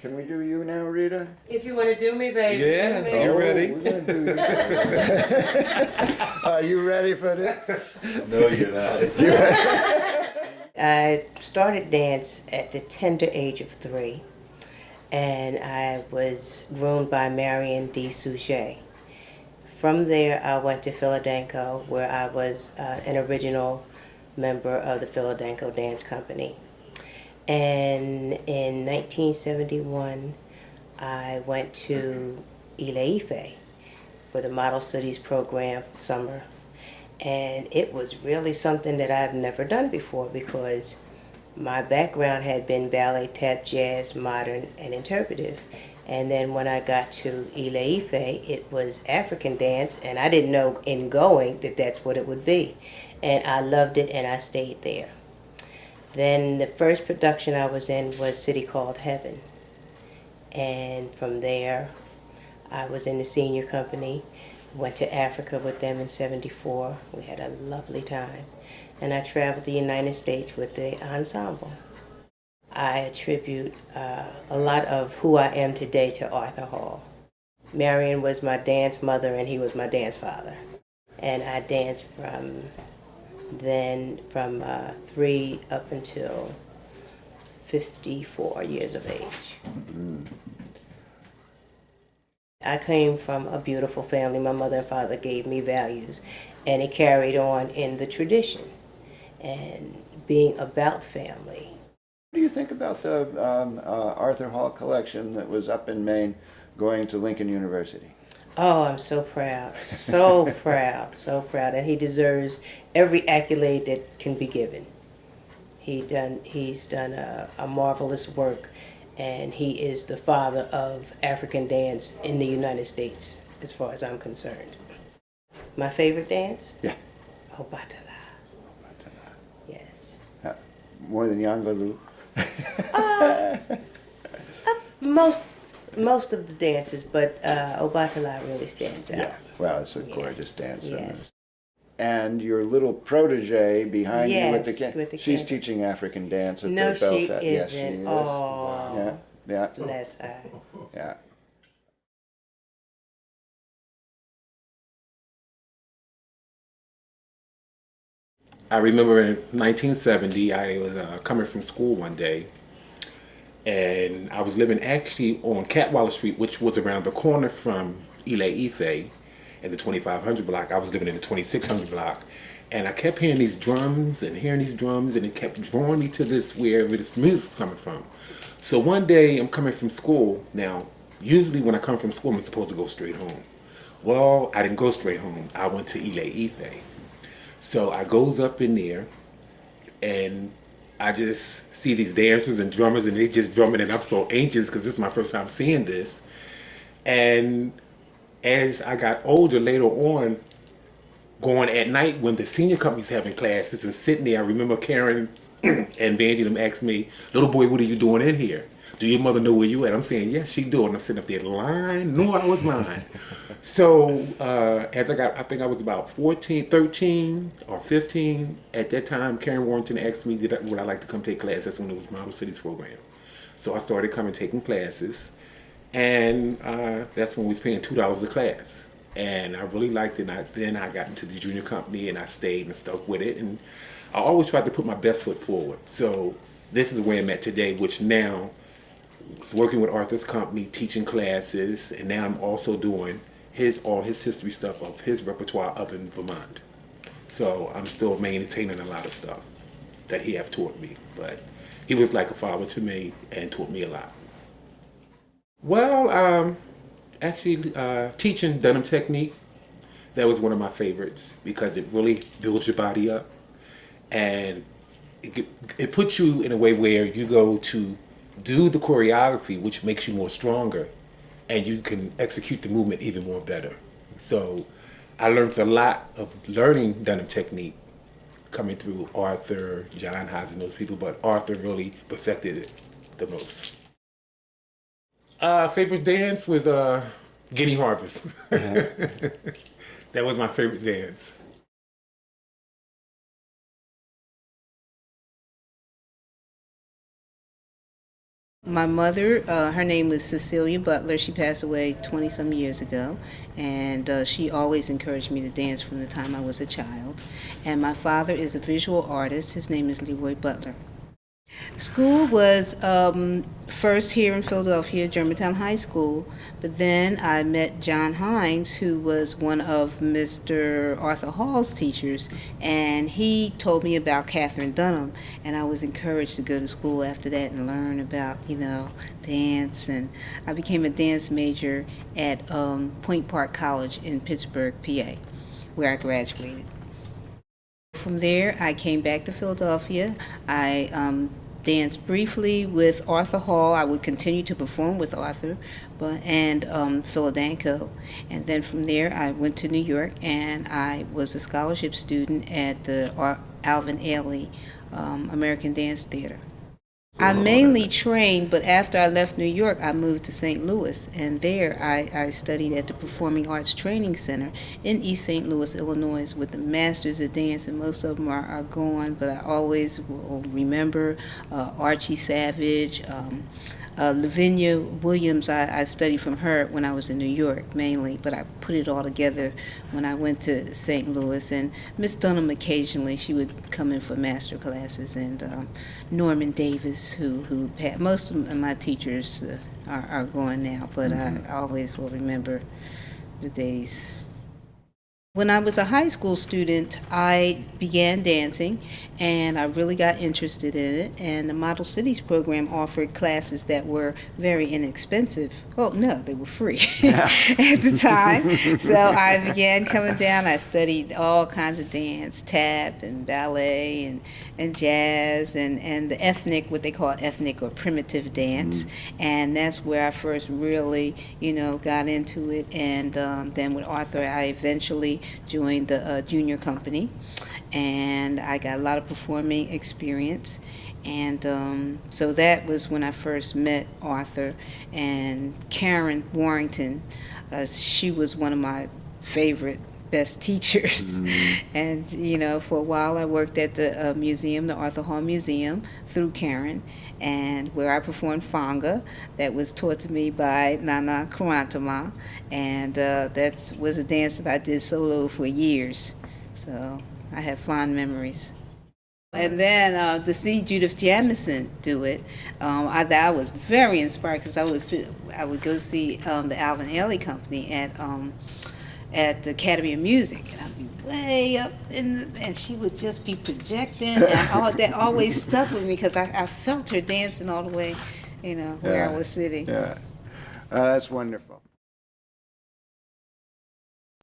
Can we do you now, Rita? If you want to do me, baby. Yeah, do me. you ready? We're gonna do you. Are you ready for this? No, you're not. I started dance at the tender age of 3, and I was groomed by Marion D. Suchet. From there, I went to Philadelphia, where I was an original member of the Philadelphia Dance Company. And in 1971, I went to Ile-Ife for the Model Cities program summer. And it was really something that I've never done before, because my background had been ballet, tap, jazz, modern, and interpretive. And then when I got to Ile-Ife, it was African dance, and I didn't know in going that that's what it would be. And I loved it, and I stayed there. Then the first production I was in was City Called Heaven. And from there, I was in the senior company. Went to Africa with them in '74. We had a lovely time. And I traveled the United States with the ensemble. I attribute a lot of who I am today to Arthur Hall. Marion was my dance mother, and he was my dance father. And I danced from 3 up until 54 years of age. I came from a beautiful family. My mother and father gave me values, and it carried on in the tradition and being about family. What do you think about the Arthur Hall collection that was up in Maine going to Lincoln University? Oh, I'm so proud, so proud, so proud, and he deserves every accolade that can be given. He's done a marvelous work, and he is the father of African dance in the United States, as far as I'm concerned. My favorite dance? Yeah. Obatala. Yes. More than Yangalu? Most of the dances, but Obatala really stands out. Yeah. Well, it's a gorgeous dance. Isn't Yes. it? And your little protege behind you with the Yes, with the she's can- teaching African dance at No, the she Belfast. isn't. Yes, she is. Oh, Yeah. Yeah. bless her. Yeah. I remember in 1970, I was coming from school one day, and I was living actually on Catwaller Street, which was around the corner from Ile-Ife in the 2500 block. I was living in the 2600 block, and I kept hearing these drums, and it kept drawing me to this, wherever this music's coming from. So one day, I'm coming from school. Now, usually when I come from school, I'm supposed to go straight home. Well, I didn't go straight home. I went to Ile-Ife. So I goes up in there, and I just see these dancers and drummers, and they just drumming, and I'm so anxious because this is my first time seeing this. And as I got older later on, going at night when the senior company's having classes and sitting there, I remember Karen and Vanjie them asked me, "Little boy, what are you doing in here? Do your mother know where you at?" I'm saying, "Yes, she do." And I'm sitting up there lying, knew I was lying. So as I think I was about 13 or 15 at that time. Karen Warrington asked me, would I like to come take classes? That's when it was Model Cities program. So I started coming taking classes, and that's when we was paying $2 a class. And I really liked it. Then I got into the junior company, and I stayed and stuck with it. And I always tried to put my best foot forward. So this is where I'm at today, which now is working with Arthur's company, teaching classes, and now I'm also doing all his history stuff of his repertoire up in Vermont. So I'm still maintaining a lot of stuff that he have taught me. But he was like a father to me and taught me a lot. Well, actually teaching Dunham technique, that was one of my favorites because it really builds your body up, and it puts you in a way where you go to do the choreography, which makes you more stronger, and you can execute the movement even more better. So I learned a lot of learning Dunham technique coming through Arthur, John Haas, and those people, but Arthur really perfected it the most. Favorite dance was Guinea Harvest. That was my favorite dance. My mother, her name was Cecilia Butler. She passed away 20-some years ago, and she always encouraged me to dance from the time I was a child. And my father is a visual artist. His name is Leroy Butler. School was first here in Philadelphia, Germantown High School, but then I met John Hines, who was one of Mr. Arthur Hall's teachers, and he told me about Katherine Dunham, and I was encouraged to go to school after that and learn about, dance, and I became a dance major at Point Park College in Pittsburgh, PA, where I graduated. From there, I came back to Philadelphia. I danced briefly with Arthur Hall. I would continue to perform with Arthur, and Philadanco. And then from there, I went to New York, and I was a scholarship student at the Alvin Ailey American Dance Theater. I mainly trained, but after I left New York, I moved to St. Louis, and there I studied at the Performing Arts Training Center in East St. Louis, Illinois, with the Masters of Dance, and most of them are gone, but I always will remember Archie Savage, Lavinia Williams. I studied from her when I was in New York mainly, but I put it all together when I went to St. Louis. And Miss Dunham occasionally, she would come in for master classes, and Norman Davis, who had, most of my teachers are gone now, but I always will remember the days. When I was a high school student, I began dancing, and I really got interested in it. And the Model Cities program offered classes that were very inexpensive. Oh, no, they were free at the time. So I began coming down. I studied all kinds of dance, tap and ballet and jazz and the ethnic, what they call ethnic or primitive dance. And that's where I first really, got into it. And then with Arthur, I eventually joined the junior company, and I got a lot of performing experience. And so that was when I first met Arthur. And Karen Warrington, she was one of my favorite best teachers. And for a while I worked at the museum, the Arthur Hall Museum, through Karen, and where I performed Fanga, that was taught to me by Nana Karantama, and that was a dance that I did solo for years. So I have fond memories. And then to see Judith Jamison do it, I was very inspired, because I would go see the Alvin Ailey Company at the Academy of Music, and I'd be way up and she would just be projecting, and that always stuck with me, because I felt her dancing all the way, where I was sitting. Yeah, that's wonderful.